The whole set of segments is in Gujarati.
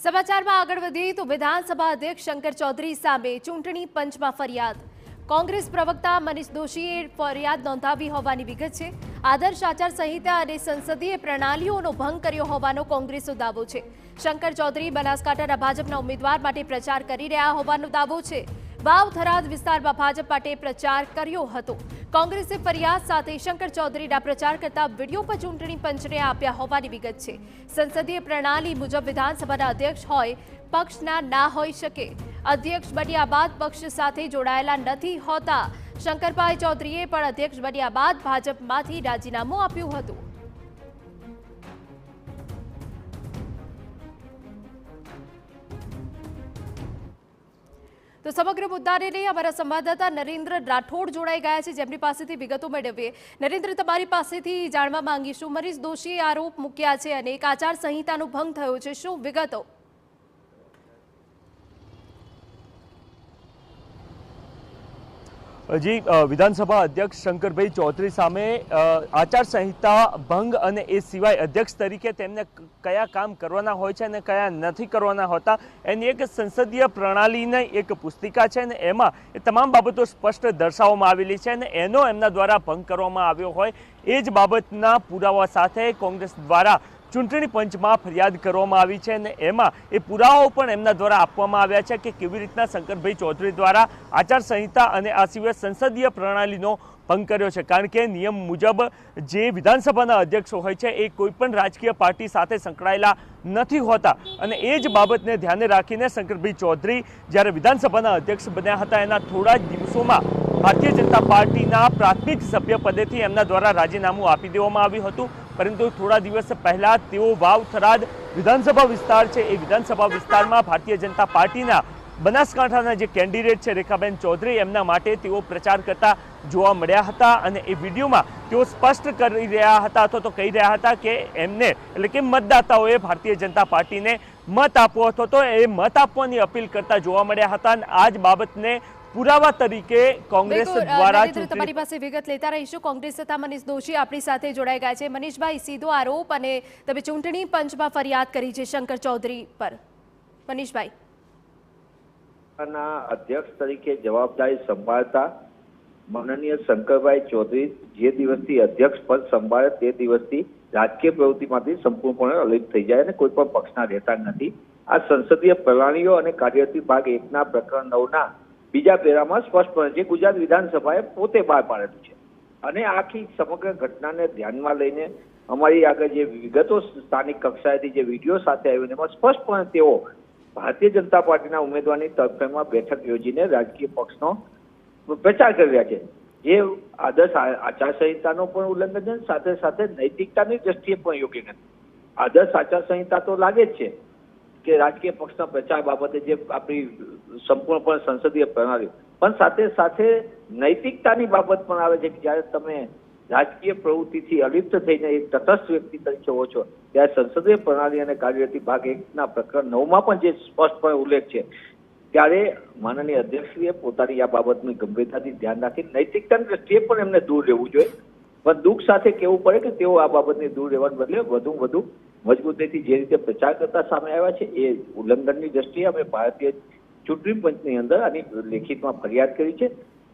સમાચારમાં આગળ વધીએ તો વિધાનસભા અધ્યક્ષ શંકર ચૌધરી સામે ચૂંટણી પંચમાં ફરિયાદ। કોંગ્રેસ પ્રવક્તા મનીષ દોશીએ ફરિયાદ નોંધાવી હોવાની વિગત છે। આદર્શ આચાર સંહિતા અને સંસદીય પ્રણાલીઓનો ભંગ કર્યો હોવાનો કોંગ્રેસનો દાવો છે। શંકર ચૌધરી બનાસકાંઠાના ભાજપના ઉમેદવાર માટે પ્રચાર કરી રહ્યા હોવાનો દાવો છે। વાવ થરાદ વિસ્તારમાં ભાજપ માટે પ્રચાર કર્યો હતો। કોંગ્રેસે ફરિયાદ સાથે શંકર ચૌધરીના પ્રચાર કરતા વિડીયો પર ચૂંટણી પંચને આપ્યા હોવાની વિગત છે। સંસદીય પ્રણાલી મુજબ વિધાનસભાના અધ્યક્ષ હોય પક્ષના ના હોઈ શકે। અધ્યક્ષ બન્યા બાદ પક્ષ સાથે જોડાયેલા નથી હોતા। શંકરભાઈ ચૌધરીએ પણ અધ્યક્ષ બન્યા બાદ ભાજપમાંથી રાજીનામું આપ્યું હતું। તો સમગ્ર મુદ્દાને લઈ અમારા સંવાદદાતા નરેન્દ્ર રાઠોડ જોડાઈ ગયા છે, જેમની પાસેથી વિગતો મેળવીએ। નરેન્દ્ર, તમારી પાસેથી જાણવા માંગીશું, મનીષ દોશીએ આરોપ મૂક્યા છે અને એક આચાર સંહિતાનો ભંગ થયો છે, શું વિગતો? જી, વિધાનસભા અધ્યક્ષ શંકરભાઈ ચૌધરી સામે આચાર સંહિતા ભંગ અને એ સિવાય અધ્યક્ષ તરીકે તેમને કયા કામ કરવાના હોય છે અને કયા નથી કરવાના હોતા એની એક સંસદીય પ્રણાલીની એક પુસ્તિકા છે અને એમાં એ તમામ બાબતો સ્પષ્ટ દર્શાવવામાં આવેલી છે અને એનો એમના દ્વારા ભંગ કરવામાં આવ્યો હોય એ જ બાબતના પુરાવા સાથે કોંગ્રેસ દ્વારા ચૂંટણી પંચમાં ફરિયાદ કરવામાં આવી છે અને એમાં એ પુરાવાઓ પણ એમના દ્વારા આપવામાં આવ્યા છે કે કેવી રીતના શંકરભાઈ ચૌધરી દ્વારા આચાર સંહિતા અને આ સિવાય સંસદીય પ્રણાલીનો ભંગ કર્યો છે। કારણ કે નિયમ મુજબ જે વિધાનસભાના અધ્યક્ષો હોય છે એ કોઈપણ રાજકીય પાર્ટી સાથે સંકળાયેલા નથી હોતા અને એ જ બાબતને ધ્યાને રાખીને શંકરભાઈ ચૌધરી જ્યારે વિધાનસભાના અધ્યક્ષ બન્યા હતા એના થોડા જ દિવસોમાં ભારતીય જનતા પાર્ટીના પ્રાથમિક સભ્ય પદેથી એમના દ્વારા રાજીનામું આપી દેવામાં આવ્યું હતું, પરંતુ થોડા દિવસ પહેલા તેઓ વાવ થરાદ વિધાનસભા વિસ્તાર છે એ વિધાનસભા વિસ્તારમાં ભારતીય જનતા પાર્ટીના બનાસકાંઠાના જે કેન્ડિડેટ છે રેખાબેન ચૌધરી એમના માટે તેઓ પ્રચાર કરતા જોવા મળ્યા હતા અને એ વિડીયોમાં તેઓ સ્પષ્ટ કરી રહ્યા હતા અથવા તો કહી રહ્યા હતા કે એમને એટલે કે મતદાતાઓએ ભારતીય જનતા પાર્ટીને મત આપવો હતો, તો એ મત આપવાની અપીલ કરતા જોવા મળ્યા હતા અને આ જ બાબતને પુરાવા તરીકે કોંગ્રેસ દ્વારા તમારી પાસે વિગત લેતા રહીશું। કોંગ્રેસ નેતા મનીષ દોશી આપણી સાથે જોડાઈ ગયા છે। મનીષભાઈ, સીધો આરોપ અને તમે ચૂંટણી પંચમાં ફરિયાદ કરી છે શંકર ચૌધરી પર। મનીષભાઈ, અધ્યક્ષ તરીકે જવાબદારી સંભાળતા માનનીય શંકરભાઈ ચૌધરી જે દિવસથી અધ્યક્ષ પદ સંભાળે તે દિવસથી રાજકીય પ્રવૃત્તિમાંથી સંપૂર્ણપણે અલિપ્ત થઈ જાય અને કોઈ પણ પક્ષના રહેતા નથી। આ સંસદીય પ્રણાલીઓ અને કાર્યવાહી ભાગ 1ના પ્રકરણ 9ના બીજા પેરામાં સ્પષ્ટપણે જે ગુજરાત વિધાનસભાએ પોતે બહાર પાડેલું છે અને આખી સમગ્ર ઘટનાને ધ્યાનમાં લઈને અમારી આગળ જે વિગતો સ્થાનિક કક્ષાએથી જે વિડીયો સાથે આવ્યો એમાં સ્પષ્ટપણે તેઓ ભારતીય જનતા પાર્ટીના ઉમેદવારની તરફેણમાં બેઠક યોજીને રાજકીય પક્ષનો પ્રચાર કરી રહ્યા છે, જે આદર્શ આચાર સંહિતાનો પણ ઉલ્લંઘન છે, સાથે સાથે નૈતિકતાની દ્રષ્ટિએ પણ યોગ્ય નથી। આદર્શ આચાર સંહિતા તો લાગે જ છે કે રાજકીય પક્ષના પ્રચાર બાબતે જે આપણી સંપૂર્ણપણે સંસદીય પ્રણાલી પણ સાથે સાથે નૈતિકતાની બાબત પણ આવે છે કે જ્યારે તમે રાજકીય પ્રવૃત્તિથી અલિપ્ત થઈને એક તટસ્થ વ્યક્તિ તરીકે હો છો ત્યારે સંસદીય પ્રણાલી અને કાર્યવાહી ભાગ 1ના પ્રકરણ 9માં પણ જે સ્પષ્ટપણે ઉલ્લેખ છે ત્યારે માનનીય અધ્યક્ષશ્રીએ પોતાની આ બાબતની ગંભીરતાથી ધ્યાન રાખી નૈતિકતાની દ્રષ્ટિએ પણ એમને દૂર રહેવું જોઈએ, પણ દુઃખ સાથે કહેવું પડે કે તેઓ આ બાબતની દૂર રહેવાને બદલે વધુ મજબૂતીથી જે રીતે પ્રચાર કરતા સામે આવ્યા છે એ ઉલ્લંઘનની દ્રષ્ટિએ અમે ભારતીય ચૂંટણી પંચની અંદર આની લેખિતમાં ફરિયાદ કરી છે।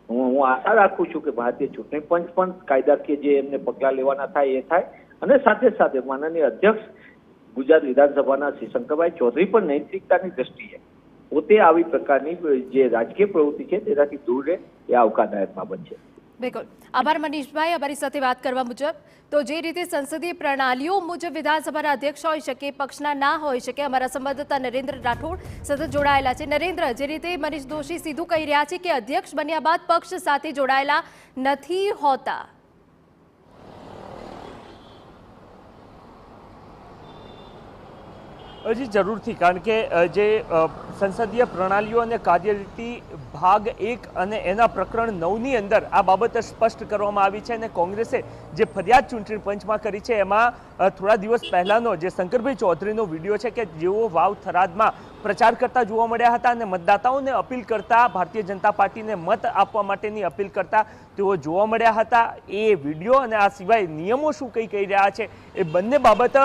હું આશા રાખું છું કે ભારતીય ચૂંટણી પંચ પણ કાયદાકીય જે એમને પગલાં લેવાના થાય એ થાય અને સાથે સાથે માનનીય અધ્યક્ષ ગુજરાત વિધાનસભાના શ્રી શંકરભાઈ ચૌધરી પણ નૈતિકતાની દ્રષ્ટિએ પોતે આવી પ્રકારની જે રાજકીય પ્રવૃત્તિ છે તેનાથી દૂર રહે એ આવકારદાયક બાબત છે। બિલકુલ, આભાર મનીષભાઈ અમારી સાથે વાત કરવા મુજબ। તો જે રીતે સંસદીય પ્રણાલીઓ મુજબ વિધાનસભાના અધ્યક્ષ હોઈ શકે પક્ષના ના હોઈ શકે, અમારા સંવાદદાતા નરેન્દ્ર રાઠોડ સતત જોડાયેલા છે। નરેન્દ્ર, જે રીતે મનીષ દોશી સીધું કહી રહ્યા છે કે અધ્યક્ષ બન્યા બાદ પક્ષ સાથે જોડાયેલા નથી હોતા, જી જરૂરથી, કારણ કે જે સંસદીય પ્રણાલીઓ અને કાર્યરીતિ ભાગ 1 અને એના પ્રકરણ 9ની અંદર આ બાબત સ્પષ્ટ કરવામાં આવી છે અને કોંગ્રેસે જે ફરિયાદ ચૂંટણી પંચમાં કરી છે એમાં થોડા દિવસ પહેલાનો જે શંકરભાઈ ચૌધરીનો વિડીયો છે કે જેઓ વાવ થરાદમાં પ્રચાર કરતા જોવા મળ્યા હતા અને મતદાતાઓને અપીલ કરતા, ભારતીય જનતા પાર્ટીને મત આપવા માટેની અપીલ કરતા તેઓ જોવા મળ્યા હતા. એ વિડીયો અને આ સિવાય નિયમો શું કહી રહ્યા છે એ બંને બાબત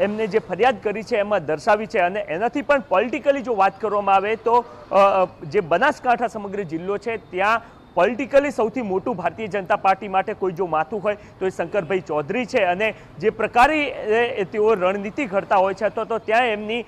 એમને જે ફરિયાદ કરી છે એમાં દર્શાવી છે. અને એનાથી પણ પોલિટિકલી જો વાત કરવામાં આવે તો જે બનાસકાંઠા સમગ્ર જિલ્લો છે ત્યાં પોલિટિકલી સૌથી મોટું ભારતીય જનતા પાર્ટી માટે કોઈ જો માથું હોય તો એ શંકરભાઈ ચૌધરી છે. અને જે પ્રકારે તેઓ રણનીતિ ઘડતા હોય છે તો ત્યાં એમની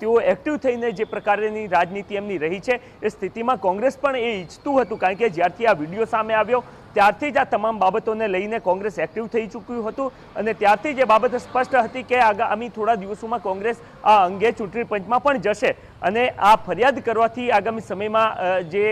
તેઓ એક્ટિવ થઈને જે પ્રકારની રાજનીતિ એમની રહી છે એ સ્થિતિમાં કોંગ્રેસ પણ એ ઈચ્છતું હતું, કારણ કે જ્યારથી આ વિડીયો સામે આવ્યો ત્યારથી જ આ તમામ બાબતોને લઈને કોંગ્રેસ એક્ટિવ થઈ ચૂક્યું હતું. અને ત્યારથી જે બાબત સ્પષ્ટ હતી કે આગામી થોડા દિવસોમાં કોંગ્રેસ આ અંગે ચૂંટણી પંચમાં પણ જશે અને આ ફરિયાદ કરવાથી આગામી સમયમાં જે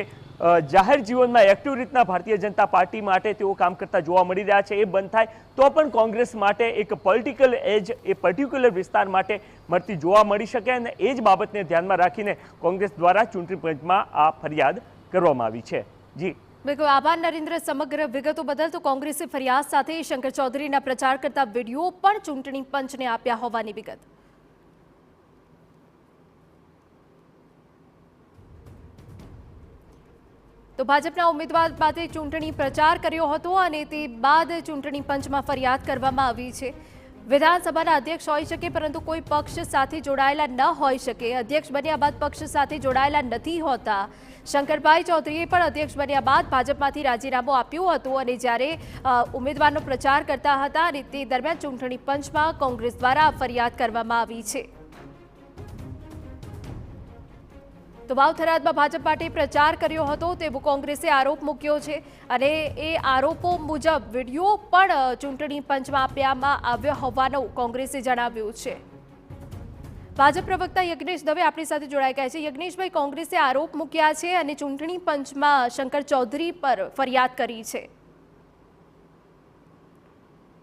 જાહેર જીવનમાં એક્ટિવ રીતના ભારતીય જનતા પાર્ટી માટે તેઓ કામ કરતા જોવા મળી રહ્યા છે એ બંધ થાય તો પણ કોંગ્રેસ માટે એક પોલિટિકલ એજ એ પર્ટિક્યુલર વિસ્તાર માટે મળતી જોવા મળી શકે. અને એ જ બાબતને ધ્યાનમાં રાખીને કોંગ્રેસ દ્વારા ચૂંટણી પંચમાં આ ફરિયાદ કરવામાં આવી છે. જી બિલકુલ, આભાર નરેન્દ્ર સમગ્ર વિગતો બદલ. તો કોંગ્રેસે ફરિયાદ સાથે શંકર ચૌધરીના પ્રચાર કરતા વિડીયો પણ ચૂંટણી પંચને આપ્યા હોવાની વિગત. તો ભાજપના ઉમેદવાર માટે ચૂંટણી પ્રચાર કર્યો હતો અને તે બાદ ચૂંટણી પંચમાં ફરિયાદ કરવામાં આવી છે. વિધાનસભાના અધ્યક્ષ હોઈ શકે પરંતુ કોઈ પક્ષ સાથે જોડાયેલા ન હોઈ શકે. અધ્યક્ષ બન્યા બાદ પક્ષ સાથે જોડાયેલા નથી હોતા. શંકરભાઈ ચૌધરીએ પણ અધ્યક્ષ બન્યા બાદ ભાજપમાંથી રાજીનામું આપ્યું હતું અને જ્યારે ઉમેદવારનો પ્રચાર કરતા હતા અને તે દરમિયાન ચૂંટણી પંચમાં કોંગ્રેસ દ્વારા ફરિયાદ કરવામાં આવી છે. તો વાવ થરાદમાં ભાજપ માટે પ્રચાર કર્યો હતો તેવો કોંગ્રેસે આરોપ મૂક્યો છે અને એ આરોપો મુજબ વિડીયો પણ ચૂંટણી પંચમાં આપવામાં આવ્યો હોવાનું કોંગ્રેસે જણાવ્યું છે. ભાજપ પ્રવક્તા યજ્ઞેશ દવે આપણી સાથે જોડાઈ ગયા છે. યજ્ઞેશભાઈ, કોંગ્રેસે આરોપ મૂક્યા છે અને ચૂંટણી પંચમાં શંકર ચૌધરી પર ફરિયાદ કરી છે.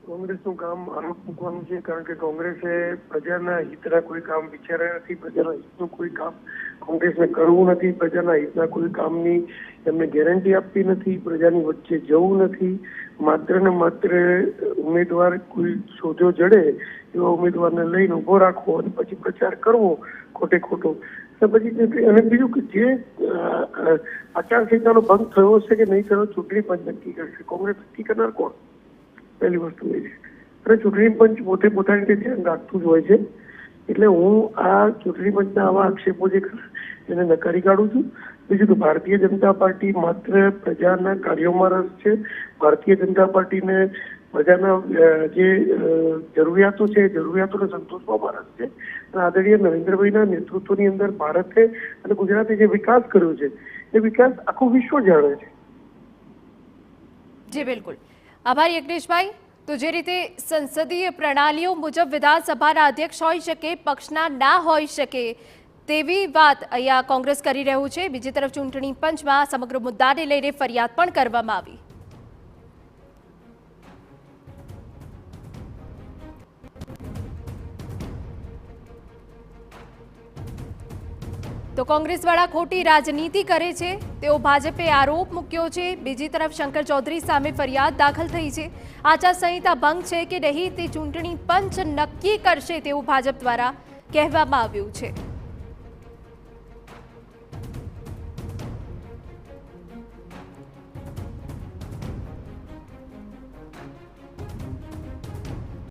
કોંગ્રેસનું કામ આરોપ મૂકવાનું છે, કારણ કે કોંગ્રેસે પ્રજાના હિતના કોઈ કામ વિચાર્યા નથી, પ્રજાના હિતનું કોઈ કામ કોંગ્રેસને કરવું નથી, પ્રજાના હિતના કોઈ કામની એમને ગેરંટી આપવી નથી, પ્રજાની વચ્ચે જવું નથી. માત્ર ને માત્ર ઉમેદવાર કોઈ સોજો જડે એવા ઉમેદવારને લઈને ઉભો રાખવો અને પછી પ્રચાર કરવો ખોટે ખોટો. પછી અને બીજું કે જે આચારસંહિતાનો ભંગ થયો છે કે નહીં થયો ચૂંટણી પંચ નક્કી કરશે. કોંગ્રેસ નક્કી કરનાર કોણ? પહેલી વસ્તુ એ છે. અને ચૂંટણી પંચ પોતે પોતાની રીતે ધ્યાન રાખતું જ હોય છે. એટલે હું આ ચૂંટણી પંચના આવા આક્ષેપો જે એને નકારી કાઢું છું. બીજું કે ભારતીય જનતા પાર્ટી માત્ર પ્રજાના કાર્યોમાં રસ છે. ભારતીય જનતા પાર્ટીને પ્રજાના જે જરૂરિયાતો છે એ જરૂરિયાતોને સંતોષવામાં રસ છે. અને આદરણીય નરેન્દ્રભાઈના નેતૃત્વની અંદર ભારતે અને ગુજરાતે જે વિકાસ કર્યો છે એ વિકાસ આખું વિશ્વ જાણે છે. જી બિલકુલ, આભાર યજ્ઞેશભાઈ. તો જે રીતે સંસદીય પ્રણાલીઓ મુજબ વિધાનસભાના અધ્યક્ષ હોઈ શકે, પક્ષના ના હોઈ શકે તેવી વાત અહીંયા કોંગ્રેસ કરી રહ્યું છે. બીજી તરફ ચૂંટણી પંચમાં સમગ્ર મુદ્દાને લઈને ફરિયાદ પણ કરવામાં આવી. તો કોંગ્રેસવાળા ખોટી રાજનીતિ કરે છે તેવો ભાજપે આરોપ મૂક્યો છે. બીજી તરફ શંકર ચૌધરી સામે ફરિયાદ દાખલ થઈ છે. આચારસંહિતા ભંગ છે કે નહીં તે ચૂંટણી પંચ નક્કી કરશે તેવું ભાજપ દ્વારા કહેવામાં આવ્યું છે.